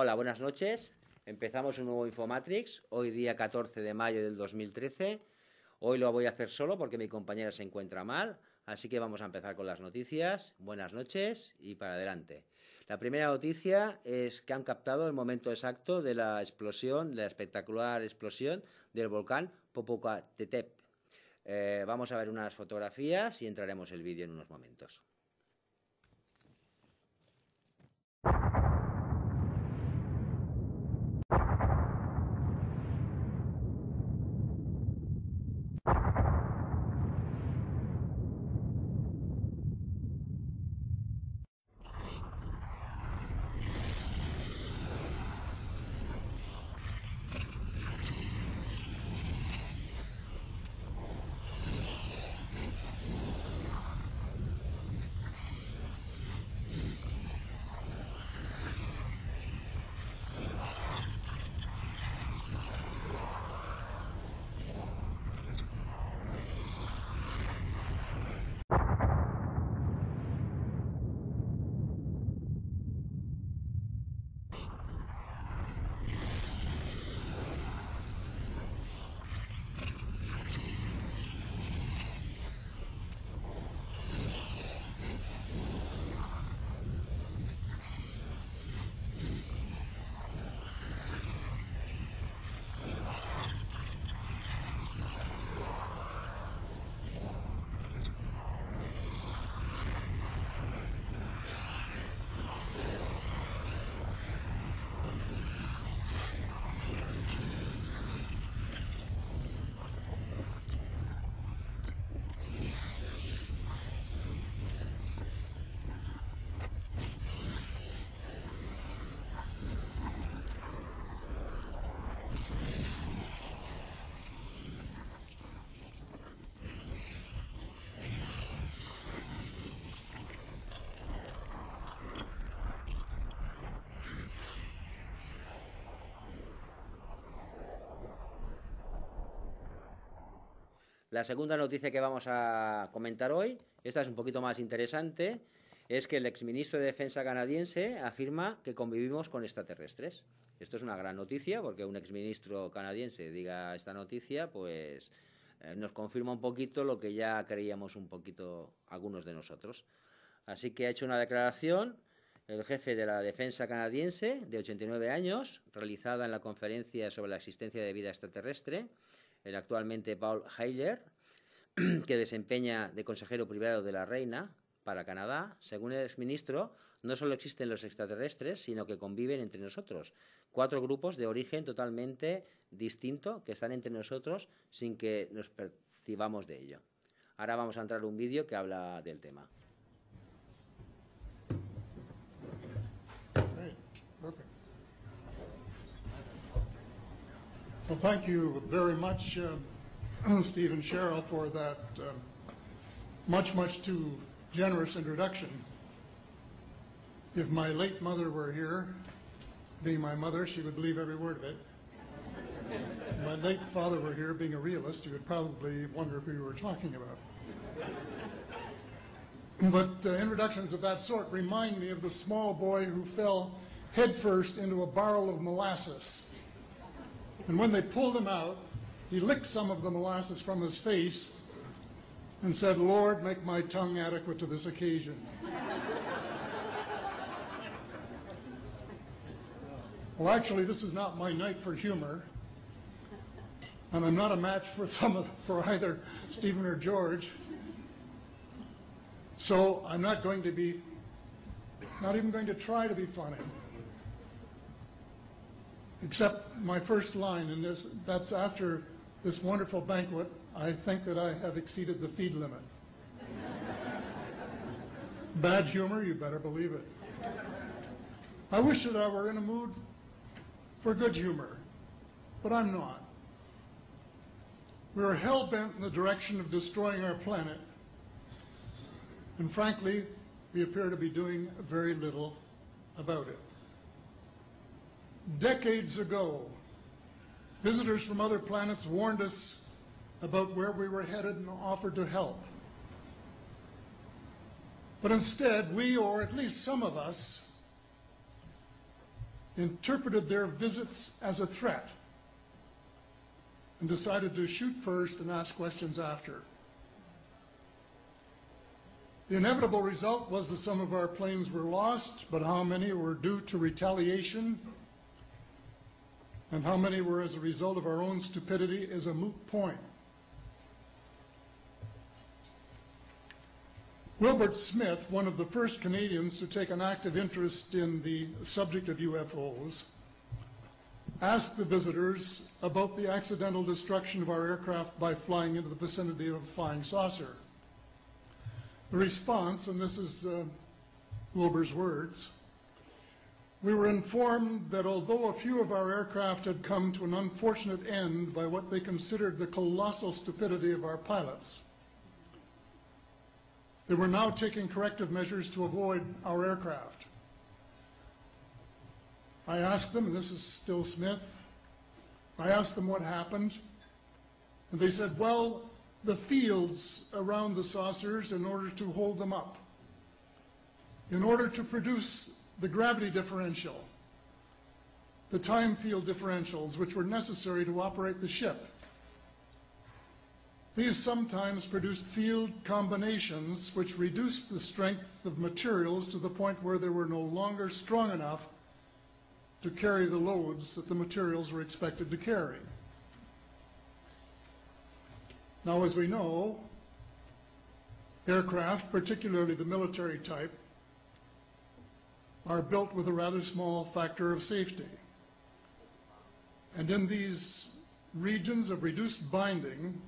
Hola, buenas noches. Empezamos un nuevo Infomatrix, hoy día 14 de mayo del 2013. Hoy lo voy a hacer solo porque mi compañera se encuentra mal, así que vamos a empezar con las noticias. Buenas noches y para adelante. La primera noticia es que han captado el momento exacto de la explosión, de la espectacular explosión del volcán Popocatepetl. Vamos a ver unas fotografías y entraremos el vídeo en unos momentos. La segunda noticia que vamos a comentar hoy, esta es un poquito más interesante, es que el exministro de Defensa canadiense afirma que convivimos con extraterrestres. Esto es una gran noticia, porque un exministro canadiense diga esta noticia, pues nos confirma un poquito lo que ya creíamos un poquito algunos de nosotros. Así que ha hecho una declaración el jefe de la defensa canadiense, de 89 años, realizada en la conferencia sobre la existencia de vida extraterrestre, el actualmente Paul Hellyer, que desempeña de consejero privado de la reina para Canadá. Según el exministro, no solo existen los extraterrestres, sino que conviven entre nosotros. 4 grupos de origen totalmente distinto que están entre nosotros sin que nos percibamos de ello. Ahora vamos a entrar un vídeo que habla del tema. Great. Perfect. Well, thank you very much, Steve and Cheryl, for that much too generous introduction. If my late mother were here, being my mother, she would believe every word of it. If my late father were here, being a realist, he would probably wonder who you were talking about. But introductions of that sort remind me of the small boy who fell headfirst into a barrel of molasses. And when they pulled him out, he licked some of the molasses from his face and said, "Lord, make my tongue adequate to this occasion." Well, actually, this is not my night for humor, and I'm not a match for either Stephen or George. So I'm not even going to try to be funny. Except my first line, and that's after this wonderful banquet, I think that I have exceeded the feed limit. Bad humor, you better believe it. I wish that I were in a mood for good humor, but I'm not. We are hell-bent in the direction of destroying our planet, and frankly, we appear to be doing very little about it. Decades ago, visitors from other planets warned us about where we were headed and offered to help. But instead, we, or at least some of us, interpreted their visits as a threat and decided to shoot first and ask questions after. The inevitable result was that some of our planes were lost, but how many were due to retaliation and how many were as a result of our own stupidity is a moot point. Wilbert Smith, one of the first Canadians to take an active interest in the subject of UFOs, asked the visitors about the accidental destruction of our aircraft by flying into the vicinity of a flying saucer. The response, and this is Wilbur's words, "We were informed that although a few of our aircraft had come to an unfortunate end by what they considered the colossal stupidity of our pilots, they were now taking corrective measures to avoid our aircraft. I asked them," and this is still Smith, I asked them what happened, and they said, "Well, the fields around the saucers in order to hold them up, in order to produce the gravity differential, the time field differentials which were necessary to operate the ship. These sometimes produced field combinations which reduced the strength of materials to the point where they were no longer strong enough to carry the loads that the materials were expected to carry." Now, as we know, aircraft, particularly the military type, are built with a rather small factor of safety. And in these regions of reduced binding,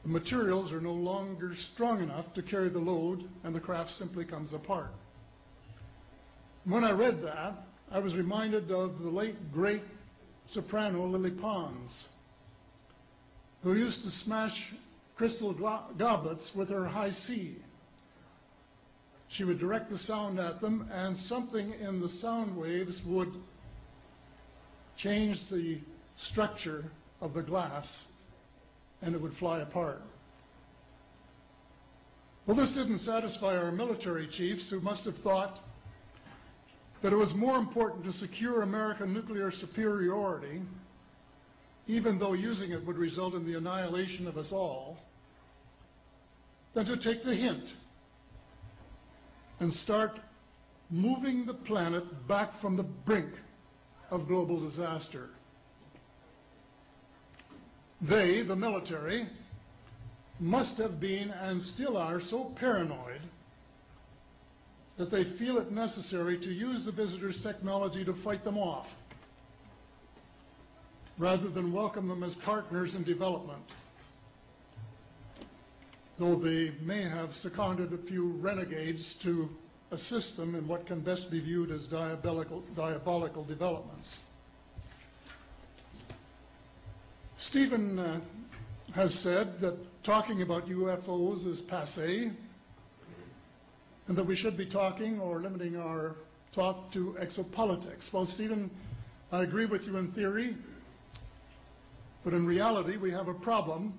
the materials are no longer strong enough to carry the load, and the craft simply comes apart. When I read that, I was reminded of the late, great soprano Lily Pons, who used to smash crystal goblets with her high C. She would direct the sound at them, and something in the sound waves would change the structure of the glass, and it would fly apart. Well, this didn't satisfy our military chiefs, who must have thought that it was more important to secure American nuclear superiority, even though using it would result in the annihilation of us all, than to take the hint and start moving the planet back from the brink of global disaster. They, the military, must have been and still are so paranoid that they feel it necessary to use the visitors' technology to fight them off, rather than welcome them as partners in development, though they may have seconded a few renegades to assist them in what can best be viewed as diabolical developments. Stephen has said that talking about UFOs is passé, and that we should be talking or limiting our talk to exopolitics. Well, Stephen, I agree with you in theory, but in reality we have a problem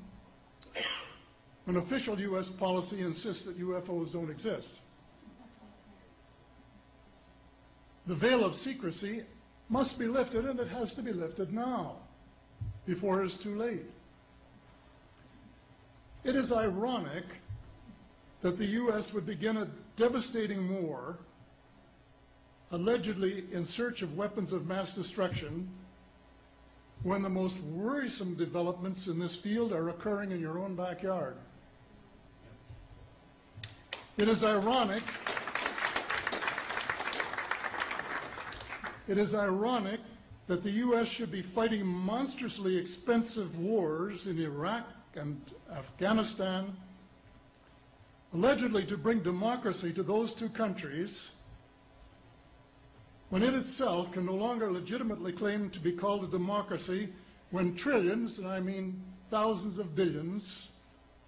when official U.S. policy insists that UFOs don't exist. The veil of secrecy must be lifted, and it has to be lifted now, before it's too late. It is ironic that the U.S. would begin a devastating war, allegedly in search of weapons of mass destruction, when the most worrisome developments in this field are occurring in your own backyard. It is ironic that the U.S. should be fighting monstrously expensive wars in Iraq and Afghanistan, allegedly to bring democracy to those two countries, when it itself can no longer legitimately claim to be called a democracy, when trillions, and I mean thousands of billions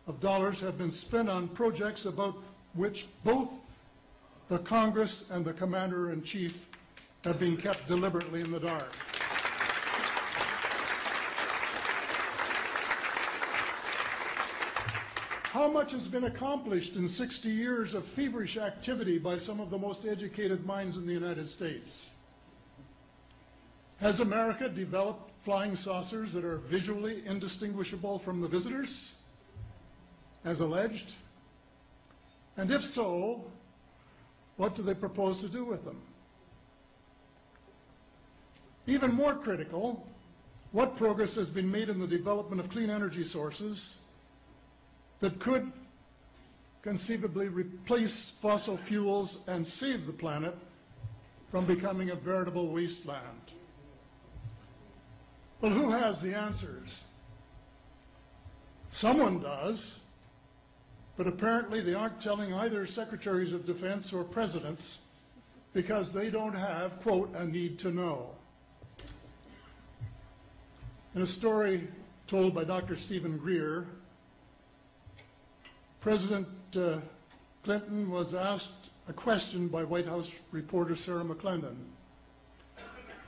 of dollars, have been spent on projects about which both the Congress and the Commander-in-Chief have been kept deliberately in the dark. How much has been accomplished in 60 years of feverish activity by some of the most educated minds in the United States? Has America developed flying saucers that are visually indistinguishable from the visitors, as alleged? And if so, what do they propose to do with them? Even more critical, what progress has been made in the development of clean energy sources that could conceivably replace fossil fuels and save the planet from becoming a veritable wasteland? Well, who has the answers? Someone does, but apparently they aren't telling either secretaries of defense or presidents because they don't have, quote, a need to know. In a story told by Dr. Stephen Greer, President Clinton was asked a question by White House reporter Sarah McClendon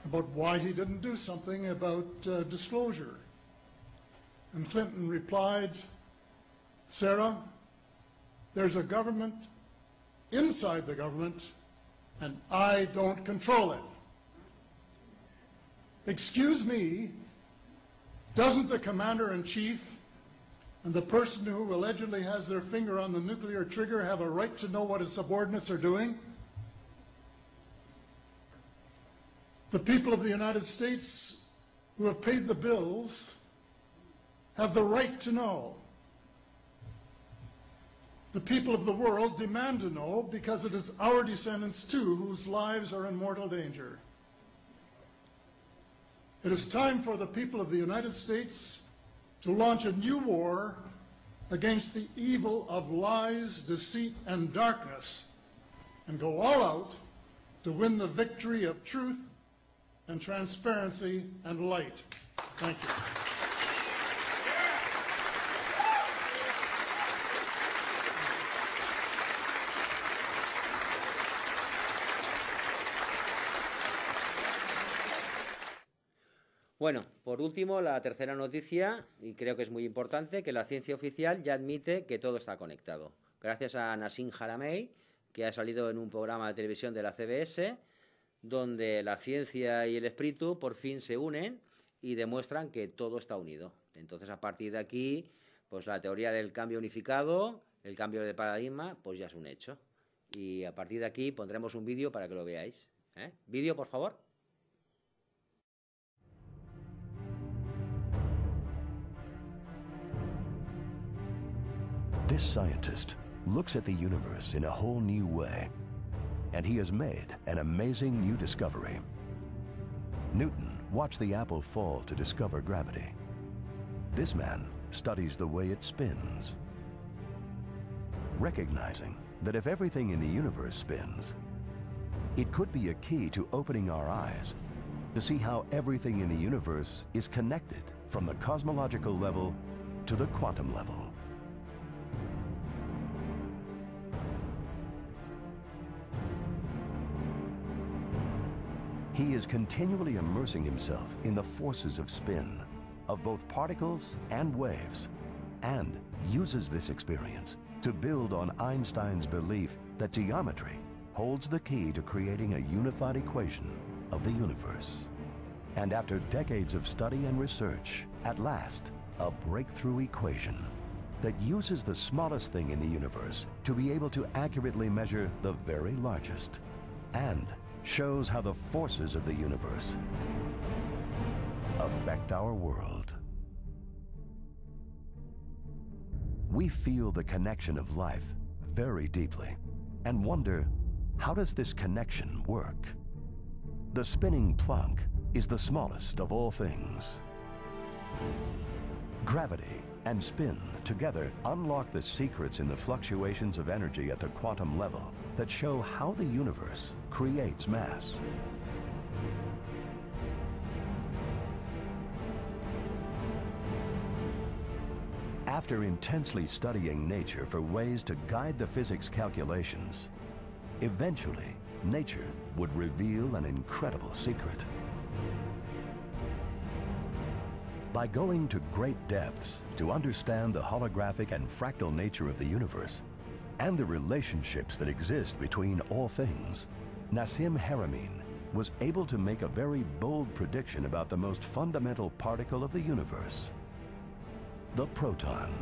about why he didn't do something about disclosure. And Clinton replied, "Sarah, there's a government inside the government, and I don't control it." Excuse me, doesn't the commander-in-chief and the person who allegedly has their finger on the nuclear trigger have a right to know what his subordinates are doing? The people of the United States who have paid the bills have the right to know. The people of the world demand to know because it is our descendants too whose lives are in mortal danger. It is time for the people of the United States to launch a new war against the evil of lies, deceit, and darkness, and go all out to win the victory of truth and transparency and light. Thank you. Bueno, por último, la tercera noticia, y creo que es muy importante, que la ciencia oficial ya admite que todo está conectado. Gracias a Nassim Haramein, que ha salido en un programa de televisión de la CBS, donde la ciencia y el espíritu por fin se unen y demuestran que todo está unido. Entonces, a partir de aquí, pues la teoría del cambio unificado, el cambio de paradigma, pues ya es un hecho. Y a partir de aquí pondremos un vídeo para que lo veáis. Vídeo, por favor. This scientist looks at the universe in a whole new way, and he has made an amazing new discovery. Newton watched the apple fall to discover gravity. This man studies the way it spins, recognizing that if everything in the universe spins, it could be a key to opening our eyes to see how everything in the universe is connected from the cosmological level to the quantum level. He is continually immersing himself in the forces of spin, of both particles and waves, and uses this experience to build on Einstein's belief that geometry holds the key to creating a unified equation of the universe. And after decades of study and research, at last, a breakthrough equation that uses the smallest thing in the universe to be able to accurately measure the very largest, and shows how the forces of the universe affect our world. We feel the connection of life very deeply and wonder, how does this connection work? The spinning plank is the smallest of all things. Gravity and spin together unlock the secrets in the fluctuations of energy at the quantum level that show how the universe creates mass. After intensely studying nature for ways to guide the physics calculations, eventually nature would reveal an incredible secret. By going to great depths to understand the holographic and fractal nature of the universe and the relationships that exist between all things, Nassim Haramein was able to make a very bold prediction about the most fundamental particle of the universe, the proton.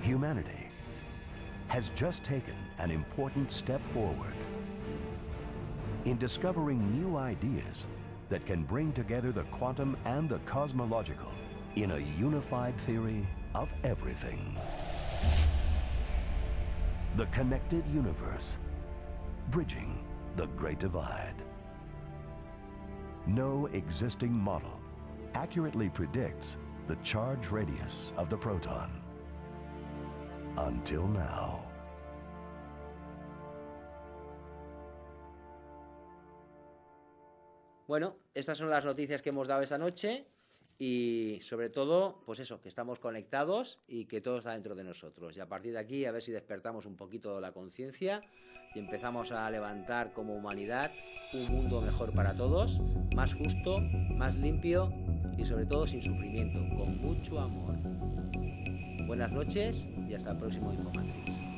Humanity has just taken an important step forward in discovering new ideas that can bring together the quantum and the cosmological in a unified theory of everything. The connected universe, bridging the Great Divide. No existing model accurately predicts the charge radius of the proton. Until now. Bueno, estas son las noticias que hemos dado esta noche y sobre todo, pues eso, que estamos conectados y que todo está dentro de nosotros. Y a partir de aquí a ver si despertamos un poquito la conciencia y empezamos a levantar como humanidad un mundo mejor para todos, más justo, más limpio y sobre todo sin sufrimiento, con mucho amor. Buenas noches y hasta el próximo Infomatrix.